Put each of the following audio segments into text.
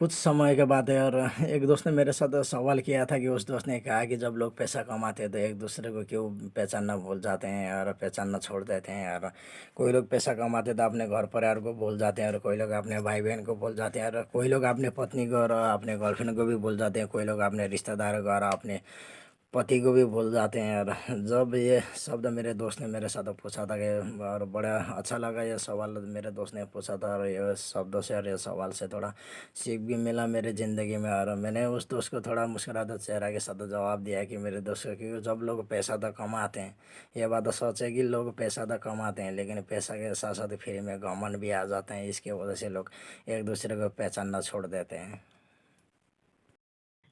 कुछ समय के बाद यार एक दोस्त ने मेरे साथ सवाल किया था कि उस दोस्त ने कहा कि जब लोग पैसा कमाते हैं तो एक दूसरे को क्यों पहचानना भूल जाते हैं और पहचानना छोड़ देते हैं यार। कोई लोग पैसा कमाते तो अपने घर परिवार को भूल जाते हैं और कोई लोग अपने भाई बहन को भूल जाते हैं और कोई लोग अपने पत्नी को और अपने गर्लफ्रेंड को भी भूल जाते हैं। कोई लोग अपने रिश्तेदारों को और अपने पति को भी भूल जाते हैं यार। जब ये शब्द मेरे दोस्त ने मेरे साथ पूछा था कि और बड़ा अच्छा लगा ये सवाल मेरे दोस्त ने पूछा था और ये शब्दों से और ये सवाल से थोड़ा सीख भी मिला मेरे ज़िंदगी में। और मैंने उस दोस्त को थोड़ा मुस्कुराते चेहरा के साथ जवाब दिया कि मेरे दोस्त को, क्योंकि जब लोग पैसा तो कमाते हैं, ये बात तो सच है कि लोग पैसा तो कमाते हैं, लेकिन पैसा के साथ साथ फ्री में घमंड भी आ जाते हैं। इसकी वजह से लोग एक दूसरे को पहचानना छोड़ देते हैं।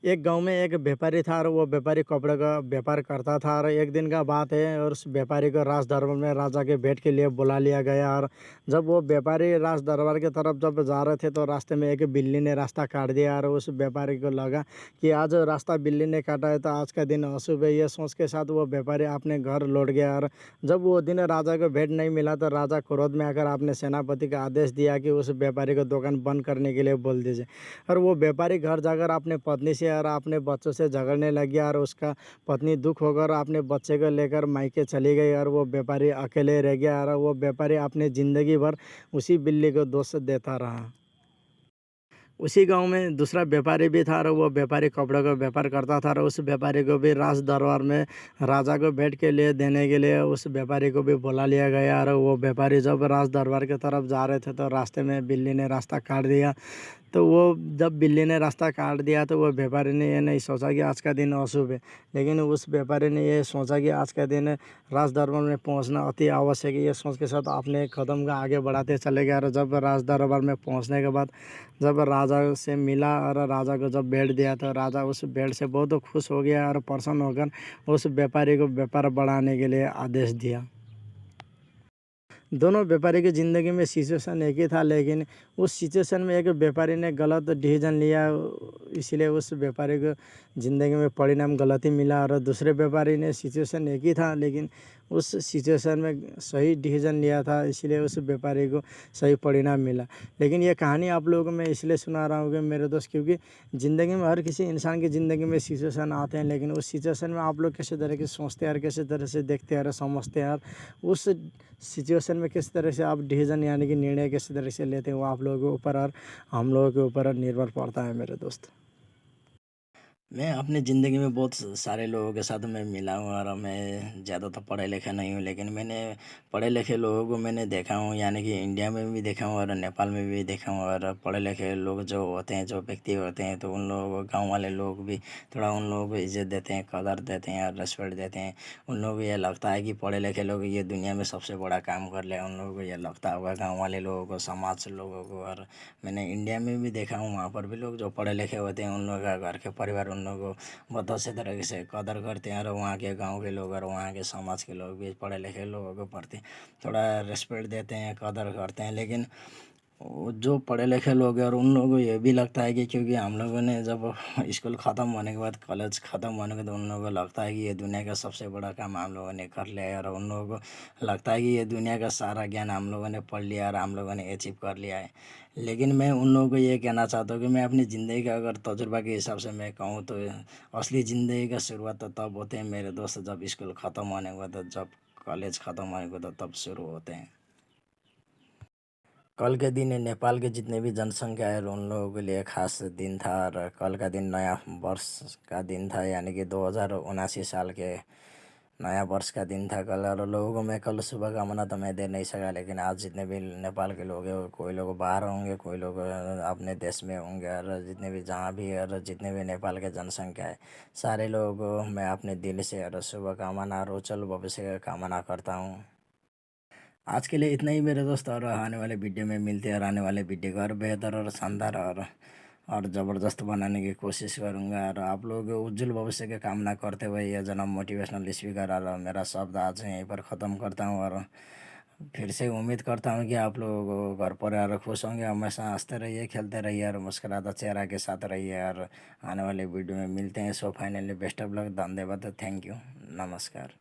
एक गांव में एक व्यापारी था और वो व्यापारी कपड़े का व्यापार करता था। और एक दिन का बात है और उस व्यापारी को राज दरबार में राजा के भेंट के लिए बुला लिया गया। और जब वो व्यापारी राज दरबार की तरफ जब जा रहे थे तो रास्ते में एक बिल्ली ने रास्ता काट दिया। और उस व्यापारी को लगा कि आज रास्ता बिल्ली ने काटा है तो आज का दिन अशुभ है। ये सोच के साथ वो व्यापारी अपने घर लौट गया। और जब वो दिन राजा को भेंट नहीं मिला तो राजा क्रोध में आकर अपने सेनापति का आदेश दिया कि उस व्यापारी को दुकान बंद करने के लिए बोल दीजिए। और वो व्यापारी घर जाकर अपने पत्नी से और अपने बच्चों से झगड़ने लग गया। और उसका पत्नी दुख होकर अपने बच्चे को लेकर मायके चली गई और वो व्यापारी अकेले रह गया। और वो व्यापारी अपनी ज़िंदगी भर उसी बिल्ली को दोष देता रहा। उसी गांव में दूसरा व्यापारी भी था और वो व्यापारी कपड़ों का व्यापार करता था। और उस व्यापारी को भी राज दरबार में राजा को भेंट के लिए देने के लिए उस व्यापारी को भी बुला लिया गया। और वो व्यापारी जब राज दरबार की तरफ जा रहे थे तो रास्ते में बिल्ली ने रास्ता काट दिया। तो वो जब बिल्ली ने रास्ता काट दिया तो वो व्यापारी ने ये नहीं सोचा कि आज का दिन अशुभ है, लेकिन उस व्यापारी ने ये सोचा कि आज का दिन राज दरबार में पहुंचना अति आवश्यक है। ये सोच के साथ अपने कदम का आगे बढ़ाते चले गए। और जब राज दरबार में पहुंचने के बाद जब राजा से मिला और राजा को जब भेंट दिया तो राजा उस भेंट से बहुत खुश हो गया और प्रसन्न होकर उस व्यापारी को व्यापार बढ़ाने के लिए आदेश दिया। दोनों व्यापारी की ज़िंदगी में सिचुएशन एक ही था, लेकिन उस सिचुएशन में एक व्यापारी ने गलत डिसीजन लिया, इसलिए उस व्यापारी को ज़िंदगी में परिणाम गलत ही मिला। और दूसरे व्यापारी ने सिचुएशन एक ही था, लेकिन उस सिचुएशन में सही डिसीजन लिया था, इसलिए उस व्यापारी को सही परिणाम मिला। लेकिन ये कहानी आप लोगों को मैं इसलिए सुना रहा हूँ कि मेरे दोस्त, क्योंकि ज़िंदगी में हर किसी इंसान की ज़िंदगी में सिचुएशन आते हैं, लेकिन उस सिचुएशन में आप लोग कैसे तरह के सोचते हैं और कैसे तरह से देखते हैं और समझते हैं और उस सिचुएशन में किस तरह से आप डिसीजन यानी कि निर्णय किस तरह से लेते हैं, वो आप लोगों के ऊपर और हम लोगों के ऊपर निर्भर पड़ता है मेरे दोस्त। मैं अपनी ज़िंदगी में बहुत सारे लोगों के साथ मैं मिला हूँ और मैं ज़्यादा तो पढ़ा लिखा नहीं हूँ, लेकिन मैंने पढ़े लिखे लोगों को मैंने देखा हूँ, यानी कि इंडिया में भी देखा हूँ और नेपाल में भी देखा हूँ। और पढ़े लिखे लोग जो होते हैं, जो व्यक्ति होते हैं, तो उन लोगों को गाँव वाले लोग भी थोड़ा उन लोगों को इज्जत देते हैं, कदर देते हैं और रेस्पेक्ट देते हैं। उन लोगों को ये लगता है कि पढ़े लिखे लोग ये दुनिया में सबसे बड़ा काम कर ले, उन लोगों को ये लगता होगा गाँव वाले लोगों को, समाज लोगों को। और मैंने इंडिया में भी देखा हूँ, वहाँ पर भी लोग जो पढ़े लिखे होते हैं, उन लोगों का घर के परिवार उन लोगों को बहुत अच्छे तरीके से कदर करते हैं। और वहाँ के गांव के लोग और वहाँ के समाज के लोग भी पढ़े लिखे लोगों के प्रति थोड़ा रेस्पेक्ट देते हैं, कदर करते हैं। लेकिन वो जो पढ़े लिखे लोग हैं और उन लोगों को ये भी लगता है कि क्योंकि हम लोगों ने जब स्कूल ख़त्म होने के बाद, कॉलेज ख़त्म होने के बाद, उन लोगों को लगता है कि ये दुनिया का सबसे बड़ा काम हम लोगों ने कर लिया है। और उन लोगों को लगता है कि ये दुनिया का सारा ज्ञान हम लोगों ने पढ़ लिया और हम लोगों ने अचीव कर लिया है। लेकिन मैं उन लोगों को ये कहना चाहता हूँ कि मैं अपनी ज़िंदगी का अगर तजुर्बा के हिसाब से मैं कहूँ तो असली ज़िंदगी का शुरुआत तो तब होते हैं मेरे दोस्त, जब स्कूल ख़त्म होने के बाद, जब कॉलेज ख़त्म होने के बाद तब शुरू होते हैं। कल के दिन नेपाल के जितने भी जनसंख्या है उन लोगों के लिए खास दिन था। और कल का दिन नया वर्ष का दिन था, यानी कि 2079 साल के नया वर्ष का दिन था कल। और लोगों को मैं कल शुभकामना तो मैं दे नहीं सका, लेकिन आज जितने भी नेपाल के लोग हैं, कोई लोग बाहर होंगे, कोई लोग अपने देश में होंगे, और जितने भी जहाँ भी है और जितने भी नेपाल के जनसंख्या है, सारे लोगों को मैं अपने दिल से और शुभकामना और उज्जवल भविष्य का कामना करता हूँ। आज के लिए इतना ही मेरे दोस्त, और आने वाले वीडियो में मिलते हैं और आने वाले वीडियो को और बेहतर और शानदार और ज़बरदस्त बनाने की कोशिश करूँगा। और आप लोगों के उज्जवल भविष्य की कामना करते हुए यह जन्म मोटिवेशनल स्पीकर और मेरा शब्द आज यहीं पर ख़त्म करता हूँ। और फिर से उम्मीद करता हूँ कि आप लोगों को घर परिवार खुश होंगे, हमेशा हंसते रहिए, खेलते रहिए और मुस्कुराता चेहरा के साथ रहिए। और आने वाले वीडियो में मिलते हैं। So finally best of luck, धन्यवाद, थैंक यू, नमस्कार।